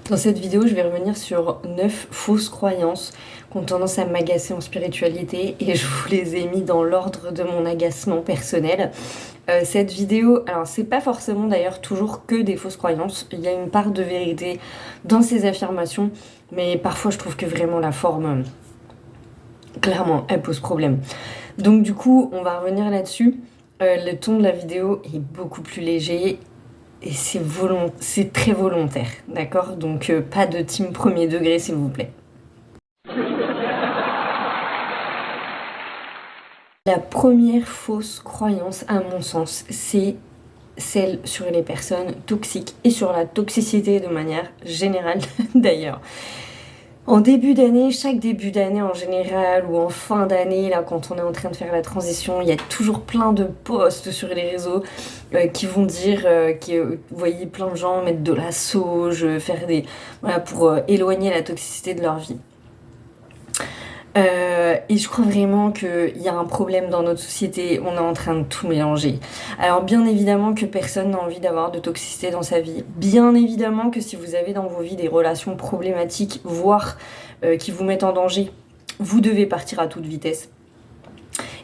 Dans cette vidéo, je vais revenir sur 9 fausses croyances qui ont tendance à m'agacer en spiritualité et je vous les ai mis dans l'ordre de mon agacement personnel. Cette vidéo, alors c'est pas forcément d'ailleurs toujours que des fausses croyances, il y a une part de vérité dans ces affirmations, mais parfois je trouve que vraiment la forme, clairement, elle pose problème. Donc du coup, on va revenir là-dessus. Le ton de la vidéo est beaucoup plus léger. Et c'est très volontaire, d'accord? Donc pas de team premier degré, s'il vous plaît. La première fausse croyance, à mon sens, c'est celle sur les personnes toxiques et sur la toxicité de manière générale d'ailleurs. En début d'année, chaque début d'année en général, ou en fin d'année, là, quand on est en train de faire la transition, il y a toujours plein de posts sur les réseaux qui vont dire vous voyez plein de gens mettre de la sauge, faire des... Voilà, pour éloigner la toxicité de leur vie. Et je crois vraiment qu'il y a un problème dans notre société, on est en train de tout mélanger. Alors bien évidemment que personne n'a envie d'avoir de toxicité dans sa vie. Bien évidemment que si vous avez dans vos vies des relations problématiques, voire qui vous mettent en danger, vous devez partir à toute vitesse.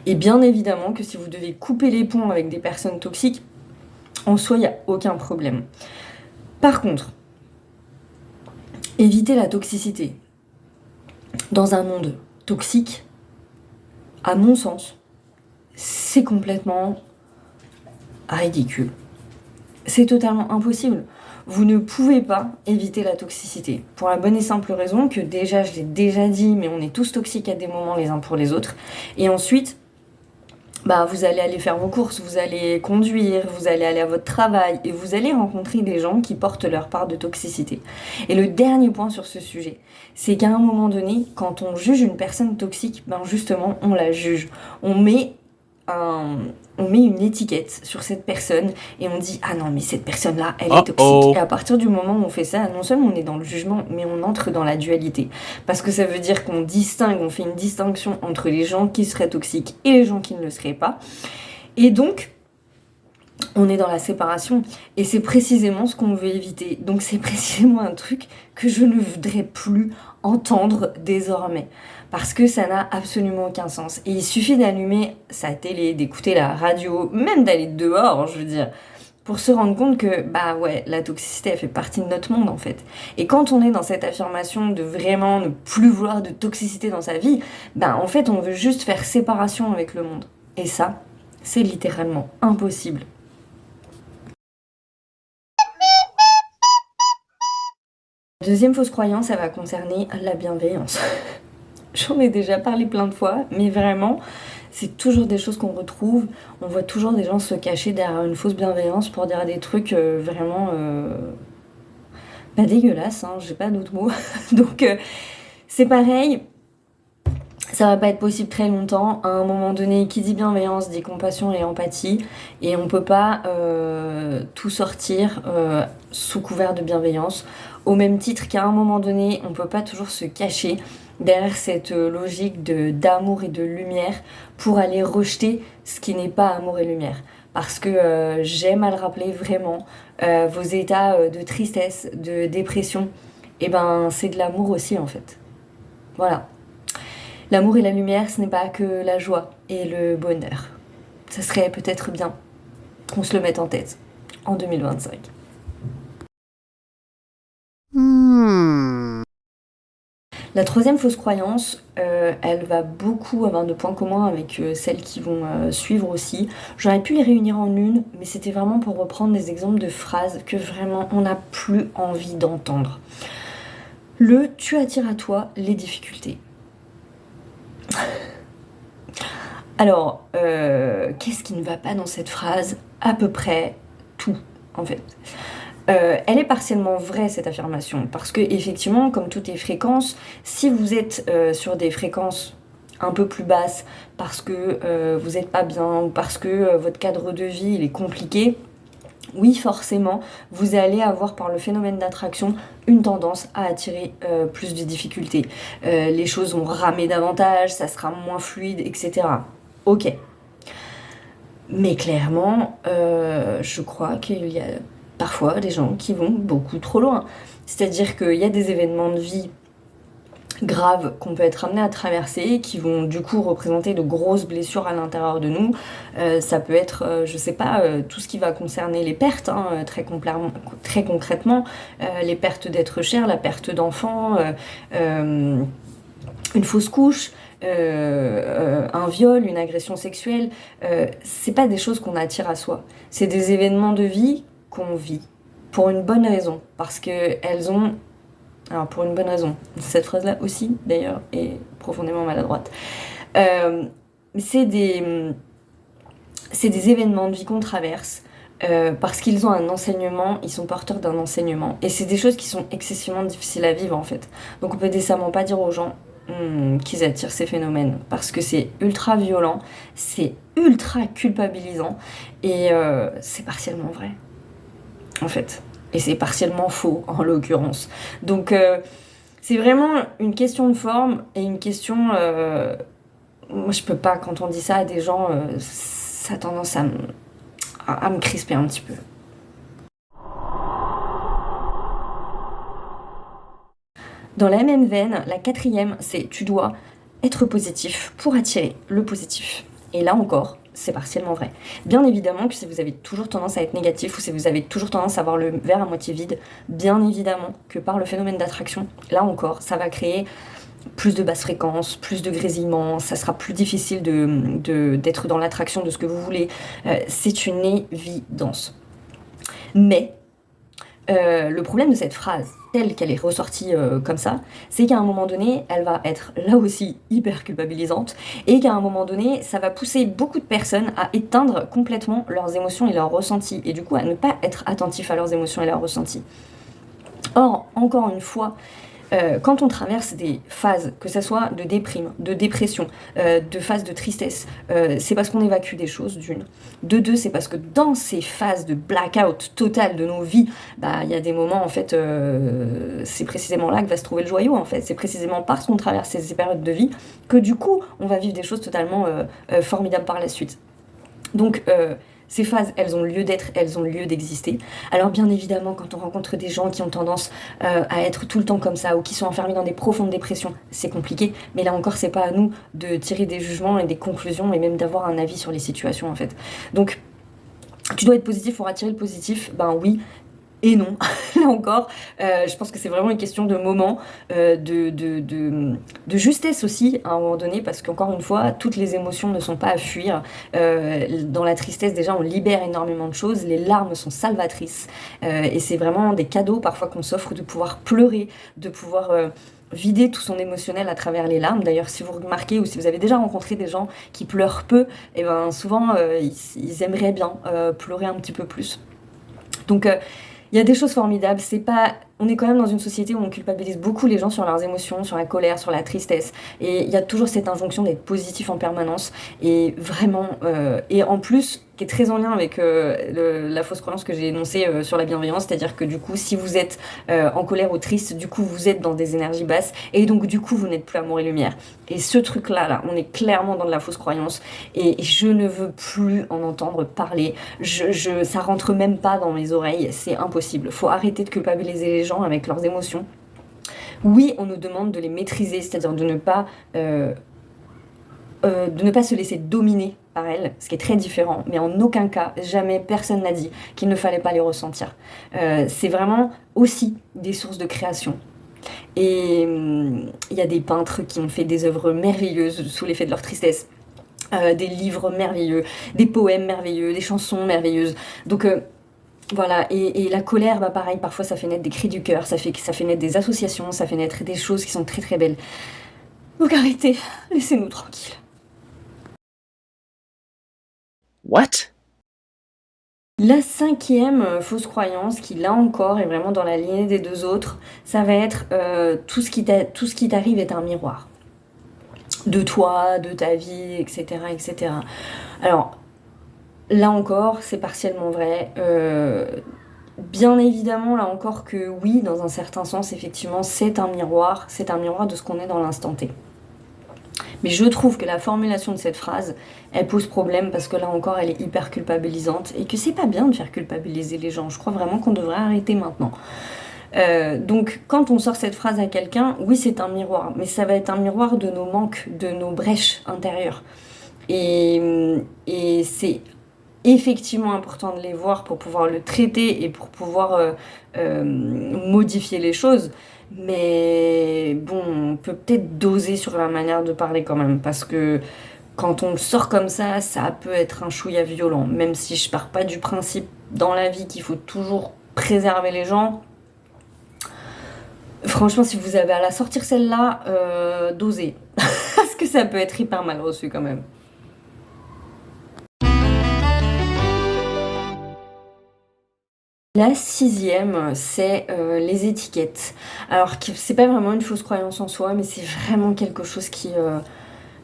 Et bien évidemment que si vous devez couper les ponts avec des personnes toxiques, en soi, il n'y a aucun problème. Par contre, éviter la toxicité dans un monde toxique, à mon sens, c'est complètement ridicule. C'est totalement impossible. Vous ne pouvez pas éviter la toxicité. Pour la bonne et simple raison que déjà, je l'ai déjà dit, mais on est tous toxiques à des moments les uns pour les autres. Et ensuite, vous allez aller faire vos courses, vous allez conduire, vous allez aller à votre travail et vous allez rencontrer des gens qui portent leur part de toxicité. Et le dernier point sur ce sujet, c'est qu'à un moment donné, quand on juge une personne toxique, justement, on la juge. On met une étiquette sur cette personne et on dit ah non mais cette personne là elle est toxique. Et à partir du moment où on fait ça, non seulement on est dans le jugement mais on entre dans la dualité, parce que ça veut dire qu'on fait une distinction entre les gens qui seraient toxiques et les gens qui ne le seraient pas, et donc on est dans la séparation, et c'est précisément ce qu'on veut éviter. Donc c'est précisément un truc que je ne voudrais plus entendre désormais, parce que ça n'a absolument aucun sens. Et il suffit d'allumer sa télé, d'écouter la radio, même d'aller dehors, je veux dire, pour se rendre compte que, la toxicité, elle fait partie de notre monde, en fait. Et quand on est dans cette affirmation de vraiment ne plus vouloir de toxicité dans sa vie, en fait, on veut juste faire séparation avec le monde. Et ça, c'est littéralement impossible. La deuxième fausse croyance, elle va concerner la bienveillance. J'en ai déjà parlé plein de fois, mais vraiment, c'est toujours des choses qu'on retrouve. On voit toujours des gens se cacher derrière une fausse bienveillance pour dire des trucs vraiment dégueulasses, hein, j'ai pas d'autres mots. Donc c'est pareil, ça va pas être possible très longtemps. À un moment donné, qui dit bienveillance dit compassion et empathie, et on peut pas tout sortir sous couvert de bienveillance. Au même titre qu'à un moment donné, on peut pas toujours se cacher derrière cette logique d'amour et de lumière pour aller rejeter ce qui n'est pas amour et lumière. Parce que j'aime à le rappeler vraiment, vos états de tristesse, de dépression, c'est de l'amour aussi en fait. Voilà. L'amour et la lumière, ce n'est pas que la joie et le bonheur. Ça serait peut-être bien qu'on se le mette en tête en 2025. La troisième fausse croyance, elle va beaucoup avoir de points communs avec celles qui vont suivre aussi. J'aurais pu les réunir en une, mais c'était vraiment pour reprendre des exemples de phrases que vraiment on n'a plus envie d'entendre. Tu attires à toi les difficultés. Alors, qu'est-ce qui ne va pas dans cette phrase? À peu près tout, en fait. Elle est partiellement vraie, cette affirmation, parce que effectivement, comme toutes les fréquences, si vous êtes sur des fréquences un peu plus basses parce que vous n'êtes pas bien ou parce que votre cadre de vie il est compliqué, oui, forcément, vous allez avoir par le phénomène d'attraction une tendance à attirer plus de difficultés. Les choses vont ramer davantage, ça sera moins fluide, etc. Ok. Mais clairement, je crois qu'il y a parfois des gens qui vont beaucoup trop loin. C'est-à-dire qu'il y a des événements de vie graves qu'on peut être amené à traverser, qui vont du coup représenter de grosses blessures à l'intérieur de nous. Ça peut être, je sais pas, tout ce qui va concerner les pertes, hein, très concrètement, les pertes d'êtres chers, la perte d'enfants, une fausse couche, un viol, une agression sexuelle. C'est pas des choses qu'on attire à soi. C'est des événements de vie qu'on vit pour une bonne raison, parce que elles ont... Alors pour une bonne raison, cette phrase-là aussi d'ailleurs est profondément maladroite. Mais c'est des événements de vie qu'on traverse parce qu'ils ont un enseignement, ils sont porteurs d'un enseignement. Et c'est des choses qui sont excessivement difficiles à vivre en fait. Donc on peut décemment pas dire aux gens qu'ils attirent ces phénomènes parce que c'est ultra violent, c'est ultra culpabilisant et c'est partiellement vrai en fait. Et c'est partiellement faux, en l'occurrence. Donc, c'est vraiment une question de forme et une question... moi, je peux pas, quand on dit ça à des gens, ça a tendance à me crisper un petit peu. Dans la même veine, la quatrième, c'est tu dois être positif pour attirer le positif. Et là encore, c'est partiellement vrai. Bien évidemment que si vous avez toujours tendance à être négatif ou si vous avez toujours tendance à voir le verre à moitié vide, bien évidemment que par le phénomène d'attraction, là encore, ça va créer plus de basses fréquences, plus de grésillements, ça sera plus difficile d'être dans l'attraction de ce que vous voulez. C'est une évidence. Mais le problème de cette phrase, telle qu'elle est ressortie comme ça, c'est qu'à un moment donné, elle va être là aussi hyper culpabilisante et qu'à un moment donné, ça va pousser beaucoup de personnes à éteindre complètement leurs émotions et leurs ressentis et du coup à ne pas être attentifs à leurs émotions et leurs ressentis. Or, encore une fois, quand on traverse des phases, que ce soit de déprime, de dépression, de phases de tristesse, c'est parce qu'on évacue des choses, d'une. De deux, c'est parce que dans ces phases de blackout total de nos vies, il y a des moments, en fait, c'est précisément là que va se trouver le joyau, en fait. C'est précisément parce qu'on traverse ces périodes de vie que, du coup, on va vivre des choses totalement formidables par la suite. Donc, ces phases, elles ont lieu d'être, elles ont lieu d'exister. Alors bien évidemment, quand on rencontre des gens qui ont tendance à être tout le temps comme ça ou qui sont enfermés dans des profondes dépressions, c'est compliqué. Mais là encore, c'est pas à nous de tirer des jugements et des conclusions et même d'avoir un avis sur les situations en fait. Donc, tu dois être positif pour attirer le positif, ben oui. Et non, là encore, je pense que c'est vraiment une question de moment, de justesse aussi à un moment donné, parce qu'encore une fois, toutes les émotions ne sont pas à fuir. Dans la tristesse, déjà, on libère énormément de choses, les larmes sont salvatrices, et c'est vraiment des cadeaux parfois qu'on s'offre de pouvoir pleurer, de pouvoir... vider tout son émotionnel à travers les larmes. D'ailleurs, si vous remarquez ou si vous avez déjà rencontré des gens qui pleurent peu, et ben souvent ils aimeraient bien pleurer un petit peu plus. Donc il y a des choses formidables, c'est pas... On est quand même dans une société où on culpabilise beaucoup les gens sur leurs émotions, sur la colère, sur la tristesse. Et il y a toujours cette injonction d'être positif en permanence. Et vraiment... et en plus, qui est très en lien avec la fausse croyance que j'ai énoncée sur la bienveillance, c'est-à-dire que du coup, si vous êtes en colère ou triste, du coup, vous êtes dans des énergies basses. Et donc, du coup, vous n'êtes plus amour et lumière. Et ce truc-là, là, on est clairement dans de la fausse croyance. Et je ne veux plus en entendre parler. Ça rentre même pas dans mes oreilles. C'est impossible. Faut arrêter de culpabiliser les gens avec leurs émotions. Oui, on nous demande de les maîtriser, c'est-à-dire de ne pas se laisser dominer par elles, ce qui est très différent, mais en aucun cas, jamais personne n'a dit qu'il ne fallait pas les ressentir. C'est vraiment aussi des sources de création. Et il y a des peintres qui ont fait des œuvres merveilleuses sous l'effet de leur tristesse. Des livres merveilleux, des poèmes merveilleux, des chansons merveilleuses. Donc voilà, et la colère, pareil, parfois ça fait naître des cris du cœur, ça fait naître des associations, ça fait naître des choses qui sont très très belles. Donc arrêtez, laissez-nous tranquilles. What? La cinquième fausse croyance, qui là encore est vraiment dans la lignée des deux autres, ça va être tout ce qui t'arrive est un miroir. De toi, de ta vie, etc. etc. Alors, là encore, c'est partiellement vrai. Bien évidemment, là encore que oui, dans un certain sens, effectivement, c'est un miroir de ce qu'on est dans l'instant T. Mais je trouve que la formulation de cette phrase, elle pose problème parce que là encore, elle est hyper culpabilisante et que c'est pas bien de faire culpabiliser les gens. Je crois vraiment qu'on devrait arrêter maintenant. Donc, quand on sort cette phrase à quelqu'un, oui, c'est un miroir, mais ça va être un miroir de nos manques, de nos brèches intérieures. Et c'est effectivement important de les voir pour pouvoir le traiter et pour pouvoir modifier les choses. Mais bon, on peut peut-être doser sur la manière de parler quand même, parce que quand on le sort comme ça peut être un chouïa violent. Même si je pars pas du principe dans la vie qu'il faut toujours préserver les gens. Franchement, si vous avez à la sortir celle-là, dosez. Parce que ça peut être hyper mal reçu quand même. La sixième, c'est les étiquettes. Alors, c'est pas vraiment une fausse croyance en soi, mais c'est vraiment quelque chose qui,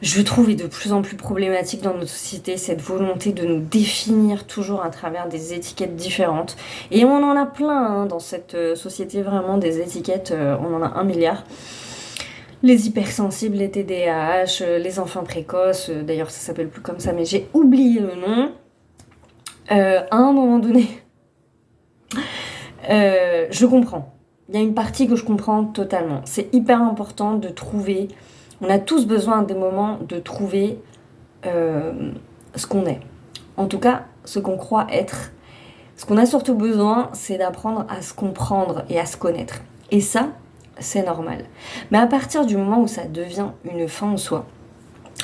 je trouve, est de plus en plus problématique dans notre société, cette volonté de nous définir toujours à travers des étiquettes différentes. Et on en a plein hein, dans cette société, vraiment des étiquettes, on en a 1 milliard. Les hypersensibles, les TDAH, les enfants précoces, d'ailleurs ça s'appelle plus comme ça, mais j'ai oublié le nom. À un moment donné, je comprends. Il y a une partie que je comprends totalement. C'est hyper important de trouver. On a tous besoin à des moments de trouver ce qu'on est. En tout cas, ce qu'on croit être. Ce qu'on a surtout besoin, c'est d'apprendre à se comprendre et à se connaître. Et ça, c'est normal. Mais à partir du moment où ça devient une fin en soi,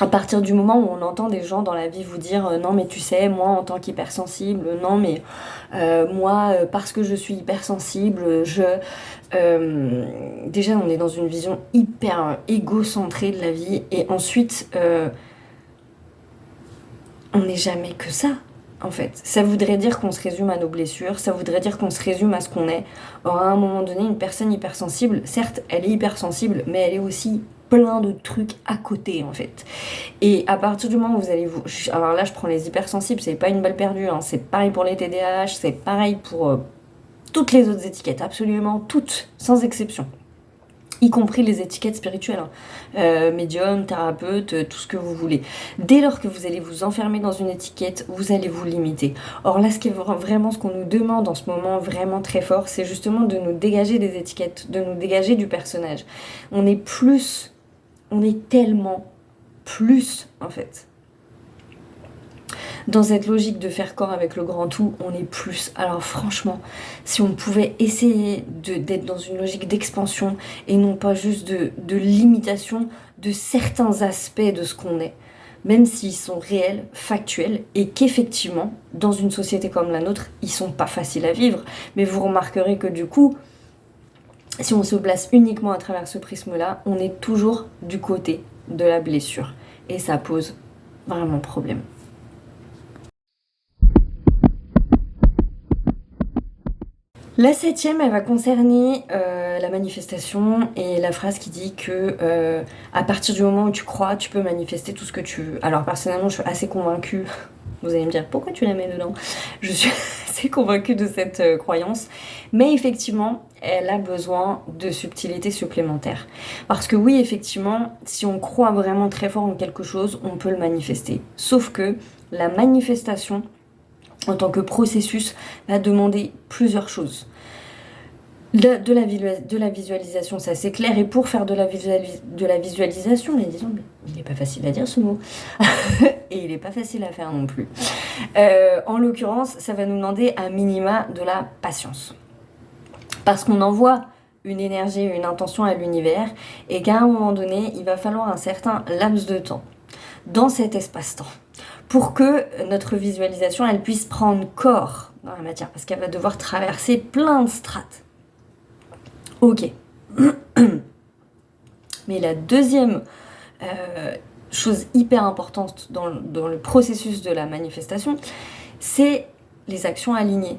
à partir du moment où on entend des gens dans la vie vous dire non mais tu sais, moi en tant qu'hypersensible, non mais moi parce que je suis hypersensible, déjà on est dans une vision hyper égocentrée de la vie et ensuite on n'est jamais que ça en fait. Ça voudrait dire qu'on se résume à nos blessures, ça voudrait dire qu'on se résume à ce qu'on est. Or à un moment donné, une personne hypersensible, certes elle est hypersensible, mais elle est aussi plein de trucs à côté en fait. Et à partir du moment où vous allez vous... Alors là je prends les hypersensibles, c'est pas une balle perdue, hein. C'est pareil pour les TDAH, c'est pareil pour toutes les autres étiquettes, absolument toutes, sans exception. Y compris les étiquettes spirituelles, hein. Médium, thérapeute, tout ce que vous voulez. Dès lors que vous allez vous enfermer dans une étiquette, vous allez vous limiter. Or là, ce qui est vraiment ce qu'on nous demande en ce moment, vraiment très fort, c'est justement de nous dégager des étiquettes, de nous dégager du personnage. On est tellement plus, en fait. Dans cette logique de faire corps avec le grand tout, on est plus. Alors franchement, si on pouvait essayer d'être dans une logique d'expansion et non pas juste de limitation de certains aspects de ce qu'on est, même s'ils sont réels, factuels, et qu'effectivement, dans une société comme la nôtre, ils sont pas faciles à vivre. Mais vous remarquerez que du coup, si on se place uniquement à travers ce prisme-là, on est toujours du côté de la blessure. Et ça pose vraiment problème. La 7e, elle va concerner la manifestation et la phrase qui dit que à partir du moment où tu crois, tu peux manifester tout ce que tu veux. Alors personnellement, je suis assez convaincue. Vous allez me dire pourquoi tu la mets dedans. Je suis assez convaincue de cette croyance, mais effectivement, elle a besoin de subtilité supplémentaire. Parce que oui, effectivement, si on croit vraiment très fort en quelque chose, on peut le manifester. Sauf que la manifestation, en tant que processus, va demander plusieurs choses. De la visualisation, ça c'est clair, et pour faire de la visualisation, mais disons, il n'est pas facile à dire ce mot, et il n'est pas facile à faire non plus. En l'occurrence, ça va nous demander un minima de la patience. Parce qu'on envoie une énergie, une intention à l'univers, et qu'à un moment donné, il va falloir un certain laps de temps dans cet espace-temps, pour que notre visualisation, elle puisse prendre corps dans la matière, parce qu'elle va devoir traverser plein de strates. Ok. Mais la deuxième chose hyper importante dans le processus de la manifestation, c'est les actions alignées.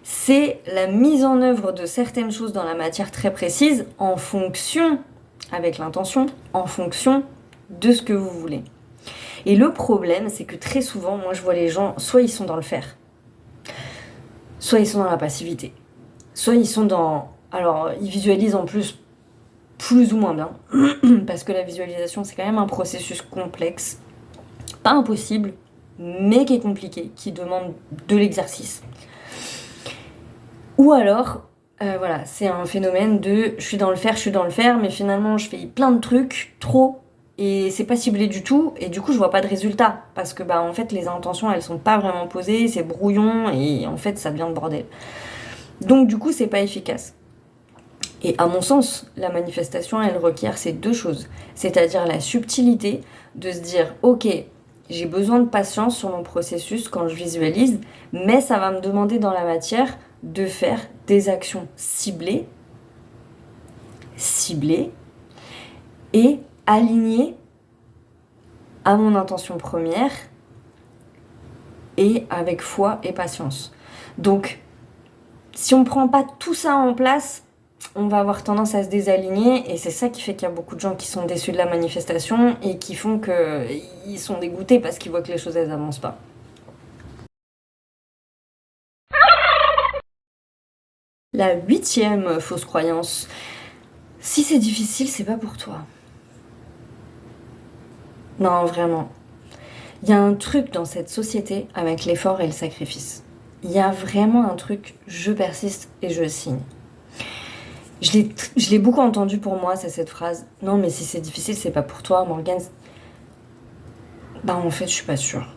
C'est la mise en œuvre de certaines choses dans la matière très précise en fonction, avec l'intention, en fonction de ce que vous voulez. Et le problème, c'est que très souvent, moi je vois les gens, soit ils sont dans le faire, soit ils sont dans la passivité, soit ils sont dans... Alors, ils visualisent en plus plus ou moins bien, parce que la visualisation, c'est quand même un processus complexe, pas impossible, mais qui est compliqué, qui demande de l'exercice. Ou alors, voilà, c'est un phénomène de je suis dans le faire, mais finalement je fais plein de trucs, trop, et c'est pas ciblé du tout, et du coup je vois pas de résultat, parce que en fait les intentions elles sont pas vraiment posées, c'est brouillon, et en fait ça devient le bordel. Donc du coup c'est pas efficace. Et à mon sens, la manifestation elle requiert ces deux choses, c'est-à-dire la subtilité de se dire ok, j'ai besoin de patience sur mon processus quand je visualise, mais ça va me demander dans la matière de faire des actions ciblées et alignées à mon intention première et avec foi et patience. Donc, si on ne prend pas tout ça en place, on va avoir tendance à se désaligner et c'est ça qui fait qu'il y a beaucoup de gens qui sont déçus de la manifestation et qui font qu'ils sont dégoûtés parce qu'ils voient que les choses elles avancent pas. La 8e fausse croyance, si c'est difficile, c'est pas pour toi. Non, vraiment. Il y a un truc dans cette société avec l'effort et le sacrifice. Il y a vraiment un truc, je persiste et je signe. Je l'ai beaucoup entendu pour moi, c'est cette phrase. Non, mais si c'est difficile, c'est pas pour toi, Morgane. En fait, je suis pas sûre.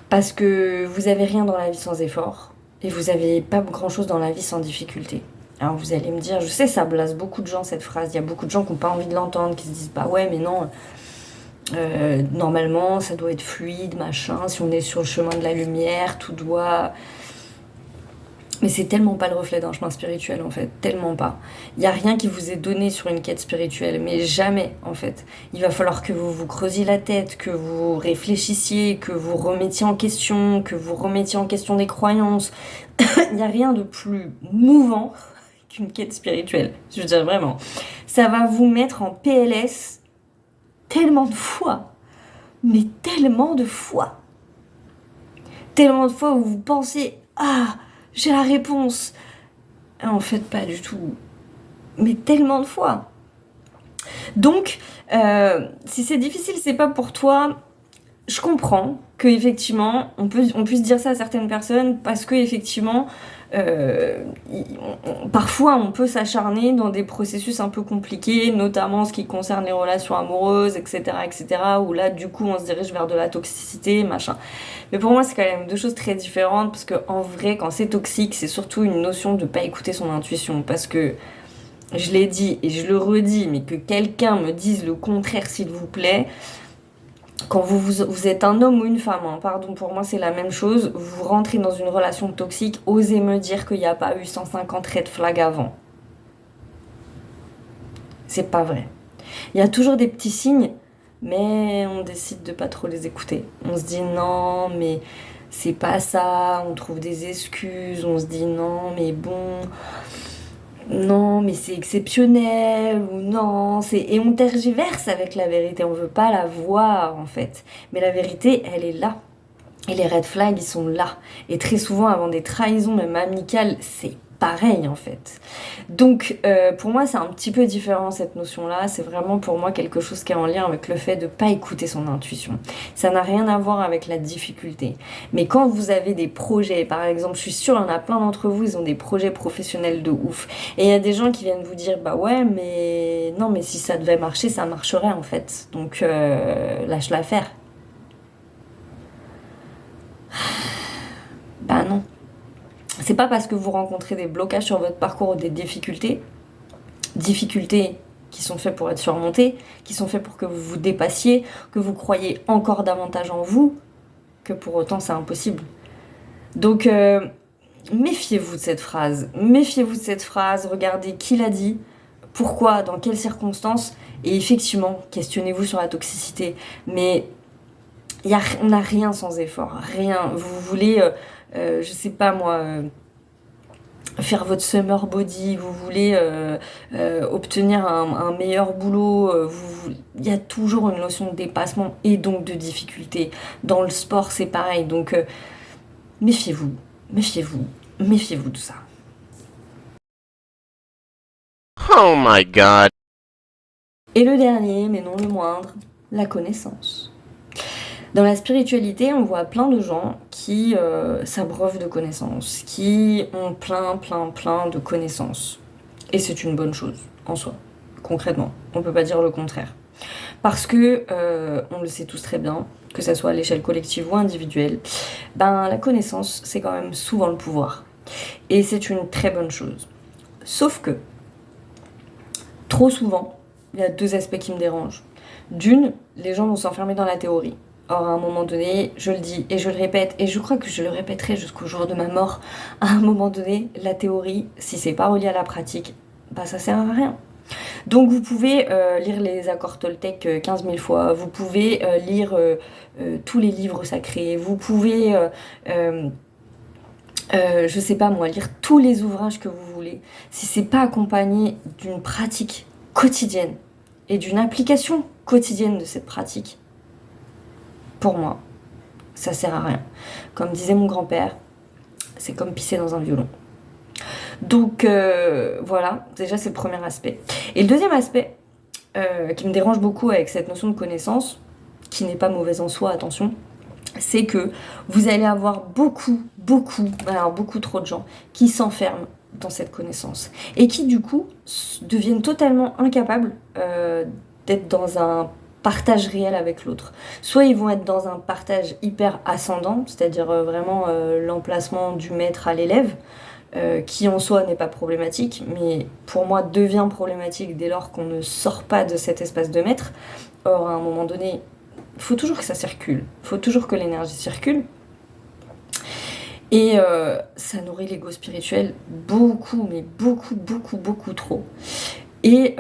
Parce que vous avez rien dans la vie sans effort et vous avez pas grand chose dans la vie sans difficulté. Alors vous allez me dire, je sais, ça blase beaucoup de gens cette phrase. Il y a beaucoup de gens qui n'ont pas envie de l'entendre, qui se disent bah ouais, mais non. Normalement, ça doit être fluide, machin. Si on est sur le chemin de la lumière, tout doit. Mais c'est tellement pas le reflet d'un chemin spirituel en fait, tellement pas. Il n'y a rien qui vous est donné sur une quête spirituelle, mais jamais en fait. Il va falloir que vous vous creusiez la tête, que vous réfléchissiez, que vous remettiez en question, des croyances. Il n'y a rien de plus mouvant qu'une quête spirituelle, je veux dire vraiment. Ça va vous mettre en PLS tellement de fois, mais tellement de fois. Tellement de fois où vous pensez « Ah, j'ai la réponse !» En fait, pas du tout. Mais tellement de fois. Donc, si c'est difficile, c'est pas pour toi. Je comprends que effectivement, on puisse dire ça à certaines personnes parce que effectivement, parfois on peut s'acharner dans des processus un peu compliqués, notamment en ce qui concerne les relations amoureuses, etc., où là, du coup, on se dirige vers de la toxicité, machin. Mais pour moi, c'est quand même deux choses très différentes parce que en vrai, quand c'est toxique, c'est surtout une notion de pas écouter son intuition, parce que je l'ai dit et je le redis, mais que quelqu'un me dise le contraire, s'il vous plaît. Quand vous êtes un homme ou une femme, pardon, pour moi c'est la même chose, vous rentrez dans une relation toxique, osez me dire qu'il n'y a pas eu 150 red flags avant. C'est pas vrai. Il y a toujours des petits signes, mais on décide de pas trop les écouter. On se dit non, mais c'est pas ça, on trouve des excuses, on se dit non, mais bon... Non, mais c'est exceptionnel, ou non, et on tergiverse avec la vérité, on veut pas la voir en fait. Mais la vérité, elle est là. Et les red flags, ils sont là. Et très souvent, avant des trahisons, même amicales, c'est pareil en fait. Donc, pour moi, c'est un petit peu différent cette notion-là. C'est vraiment pour moi quelque chose qui est en lien avec le fait de pas écouter son intuition. Ça n'a rien à voir avec la difficulté. Mais quand vous avez des projets, par exemple, je suis sûre, il y en a plein d'entre vous, ils ont des projets professionnels de ouf. Et il y a des gens qui viennent vous dire, bah ouais, mais non, mais si ça devait marcher, ça marcherait en fait. Donc, lâche l'affaire. Bah non. C'est pas parce que vous rencontrez des blocages sur votre parcours ou des difficultés qui sont faites pour être surmontées, qui sont faites pour que vous vous dépassiez, que vous croyez encore davantage en vous, que pour autant c'est impossible. Donc méfiez-vous de cette phrase. Méfiez-vous de cette phrase, regardez qui l'a dit, pourquoi, dans quelles circonstances, et effectivement, questionnez-vous sur la toxicité. Mais on n'a rien sans effort, rien. Vous voulez, je sais pas moi, faire votre summer body, vous voulez obtenir un meilleur boulot, il y a toujours une notion de dépassement et donc de difficulté. Dans le sport, c'est pareil. Donc méfiez-vous, méfiez-vous, méfiez-vous de ça. Oh my god. Et le dernier, mais non le moindre, la connaissance. Dans la spiritualité, on voit plein de gens qui s'abreuvent de connaissances, qui ont plein de connaissances. Et c'est une bonne chose, en soi, concrètement. On peut pas dire le contraire. Parce que, on le sait tous très bien, que ça soit à l'échelle collective ou individuelle, ben la connaissance, c'est quand même souvent le pouvoir. Et c'est une très bonne chose. Sauf que, trop souvent, il y a deux aspects qui me dérangent. D'une, les gens vont s'enfermer dans la théorie. Or, à un moment donné, je le dis et je le répète, et je crois que je le répéterai jusqu'au jour de ma mort, à un moment donné, la théorie, si c'est pas relié à la pratique, bah ça sert à rien. Donc vous pouvez lire les accords Toltec 15 000 fois, vous pouvez lire tous les livres sacrés, vous pouvez, je sais pas moi, lire tous les ouvrages que vous voulez. Si c'est pas accompagné d'une pratique quotidienne et d'une application quotidienne de cette pratique, pour moi, ça sert à rien. Comme disait mon grand-père, c'est comme pisser dans un violon. Donc voilà, déjà c'est le premier aspect. Et le deuxième aspect qui me dérange beaucoup avec cette notion de connaissance, qui n'est pas mauvaise en soi, attention, c'est que vous allez avoir beaucoup trop de gens qui s'enferment dans cette connaissance et qui du coup deviennent totalement incapables d'être dans un partage réel avec l'autre. Soit ils vont être dans un partage hyper ascendant, c'est-à-dire vraiment l'emplacement du maître à l'élève, qui en soi n'est pas problématique, mais pour moi devient problématique dès lors qu'on ne sort pas de cet espace de maître. Or, à un moment donné, il faut toujours que ça circule, il faut toujours que l'énergie circule. Et ça nourrit l'ego spirituel beaucoup, mais beaucoup trop. Et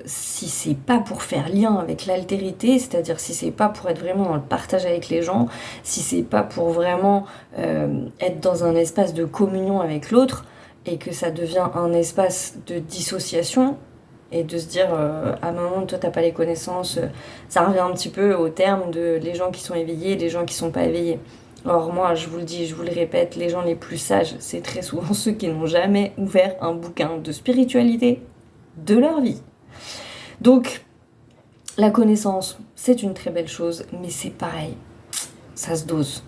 si c'est pas pour faire lien avec l'altérité, c'est-à-dire si c'est pas pour être vraiment dans le partage avec les gens, si c'est pas pour vraiment être dans un espace de communion avec l'autre, et que ça devient un espace de dissociation, et de se dire ah maman, toi t'as pas les connaissances, ça revient un petit peu au terme de les gens qui sont éveillés et les gens qui sont pas éveillés. Or moi, je vous le dis, je vous le répète, les gens les plus sages, c'est très souvent ceux qui n'ont jamais ouvert un bouquin de spiritualité de leur vie. Donc, la connaissance, c'est une très belle chose, mais c'est pareil, ça se dose.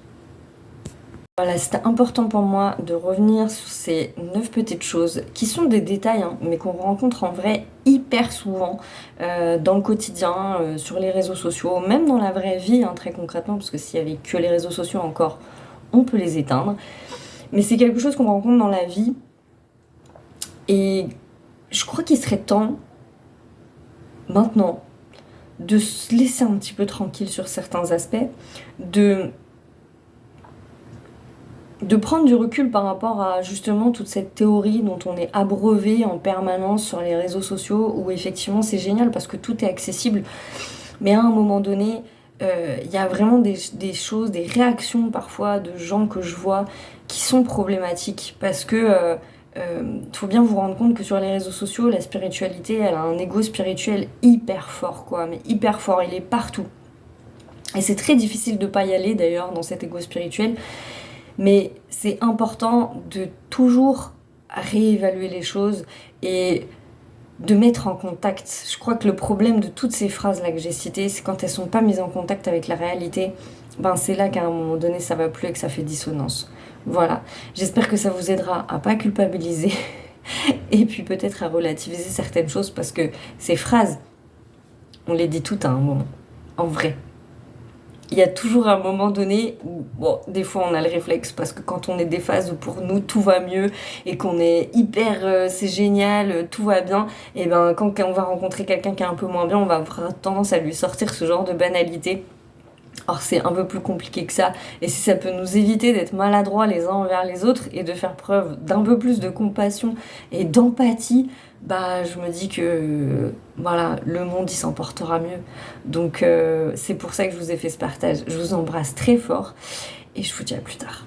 Voilà, c'était important pour moi de revenir sur ces 9 petites choses qui sont des détails, hein, mais qu'on rencontre en vrai hyper souvent dans le quotidien, sur les réseaux sociaux, même dans la vraie vie, hein, très concrètement, parce que s'il y avait que les réseaux sociaux encore, on peut les éteindre. Mais c'est quelque chose qu'on rencontre dans la vie et je crois qu'il serait temps, maintenant, de se laisser un petit peu tranquille sur certains aspects, de prendre du recul par rapport à justement toute cette théorie dont on est abreuvé en permanence sur les réseaux sociaux, où effectivement c'est génial parce que tout est accessible, mais à un moment donné, il y a vraiment des choses, des réactions parfois de gens que je vois qui sont problématiques, parce que faut bien vous rendre compte que sur les réseaux sociaux, la spiritualité, elle a un ego spirituel hyper fort, quoi, mais hyper fort, il est partout. Et c'est très difficile de pas y aller d'ailleurs dans cet ego spirituel, mais c'est important de toujours réévaluer les choses et de mettre en contact. Je crois que le problème de toutes ces phrases-là que j'ai citées, c'est quand elles sont pas mises en contact avec la réalité, ben c'est là qu'à un moment donné ça va plus et que ça fait dissonance. Voilà, j'espère que ça vous aidera à pas culpabiliser et puis peut-être à relativiser certaines choses, parce que ces phrases, on les dit toutes à un moment, en vrai. Il y a toujours un moment donné où, bon, des fois on a le réflexe parce que quand on est des phases où pour nous tout va mieux et qu'on est hyper, c'est génial, tout va bien, et ben quand on va rencontrer quelqu'un qui est un peu moins bien, on va avoir tendance à lui sortir ce genre de banalité. Or c'est un peu plus compliqué que ça, et si ça peut nous éviter d'être maladroits les uns envers les autres et de faire preuve d'un peu plus de compassion et d'empathie, bah je me dis que voilà, le monde il s'en portera mieux. Donc c'est pour ça que je vous ai fait ce partage. Je vous embrasse très fort et je vous dis à plus tard.